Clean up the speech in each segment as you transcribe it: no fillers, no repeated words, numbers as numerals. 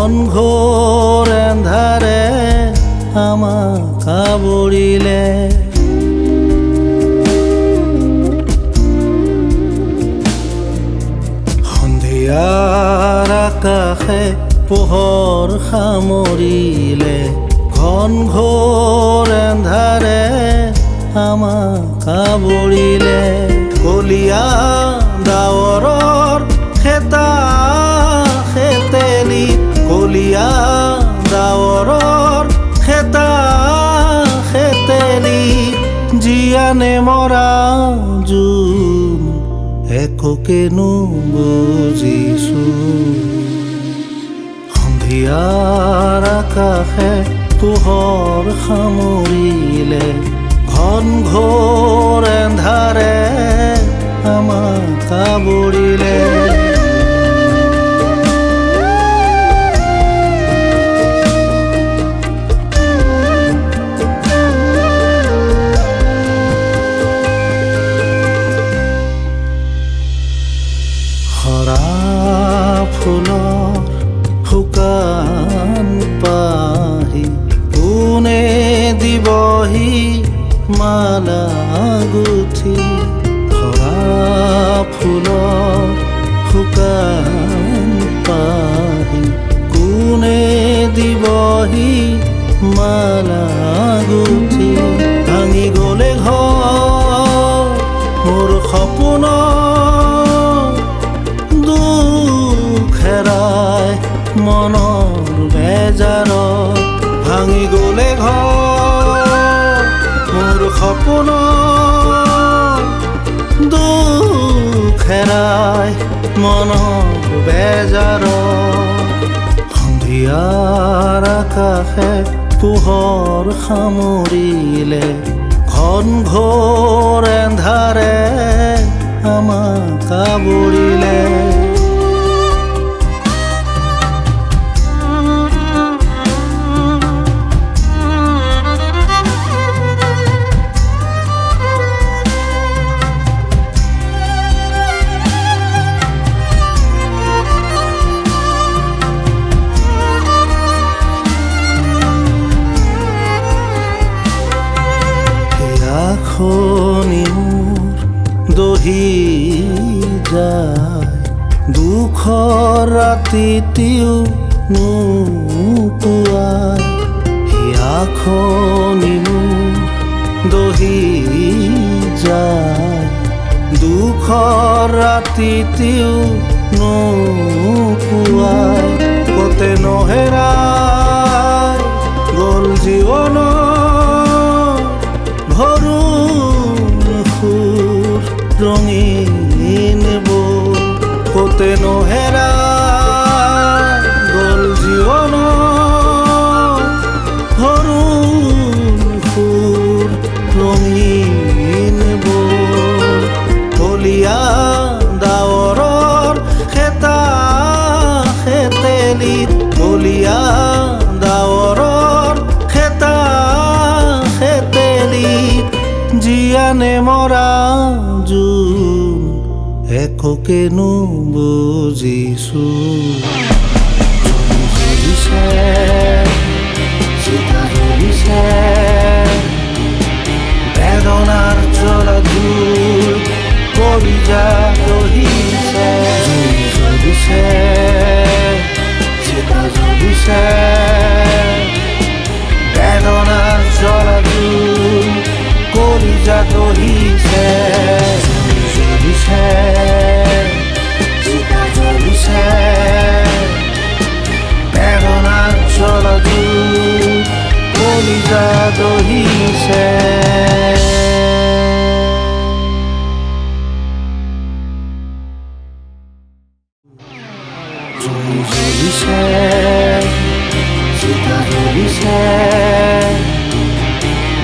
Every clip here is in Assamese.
ঘন ঘোৰ এন্ধাৰে আমাক আৱৰিলে। সন্ধিয়াৰ আকাশে পোহৰ সামৰিলে। ঘন ঘোৰ এন্ধাৰে আমাক আৱৰিলে। কলীয়া ডাৱৰৰ খেতা খেতেলি, কলীয়া ডাৱৰৰ খেতা খেতেলি, জীয়ানে মৰা জোন একোকে নুবুজিছো। সন্ধিয়াৰ আকাশে পোহৰ সামৰিলে। ঘন ঘোৰ এন্ধাৰে আমাক আৱৰিলে। হৰা ফুলৰ শুকান পাহি কোনে দিবহি মালা গুঠি। হৰা ফুলৰ শুকান পাহি কোনে দিবহি মালা গুঠি। ভাঙি গ'লে ঘৰ মোৰ সপোনৰ দুখেৰাই মনৰ বেজাৰত। ভাঙি গ'লে ঘৰ মোৰ সপোনৰ দুখেৰাই মনৰ বেজাৰত। সন্ধিয়াৰ আকাশে পোহৰ সামৰিলে। ঘন ঘোৰ এন্ধাৰে আমাক আৱৰিলে। খনি মোৰ দহি যায়, দুখৰ ৰাতিটিও নোপোৱাই। হিয়াখনি মোৰ দহি যায়, দুখৰ ৰাতিটিও নোপোৱাই। কতে নহেৰাই গ'ল জীৱনৰ ভৰুণ সুৰ ৰঙীন বল। কতে নহেৰাই গ'ল জীৱনৰ ভৰুণ সুৰ ৰঙীন বল। কলীয়া ডাৱৰৰ খেতা খেতেলিত, কলীয়া ডাৱৰৰ খেতা খেতেলিত, জীয়ানে মৰা জোন একোকে নুবুজিছো। জ্বলিছে চিতা জ্বলিছে, বেদনাৰ জ্বলা জুই কলিজা দহিছে। জ্বলিছে চিতা জ্বলিছে, বেদনাৰ জ্বলা জুই কলিজা দহিছে। জ্বলিছে চিতা জ্বলিছে, বেদনাৰ জ্বলা জুই কলিজা দহিছে। জ্বলিছে চিতা জ্বলিছে,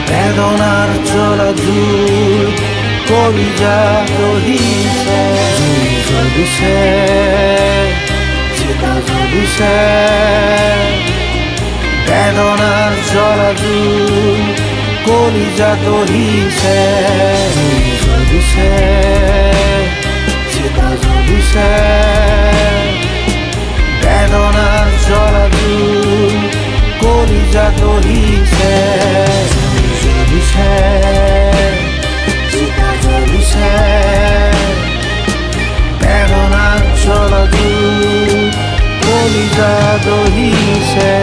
বেদনার জ্বলা জুই কলিজা দহিছে। জ্বলিছে চিতা জ্বলিছে, বেদনার জ্বলা জুই কলিজা দহিছে। জ্বলিছে চিতা জ্বলিছে, বেদনার জ্বলা কলিজা দহিছে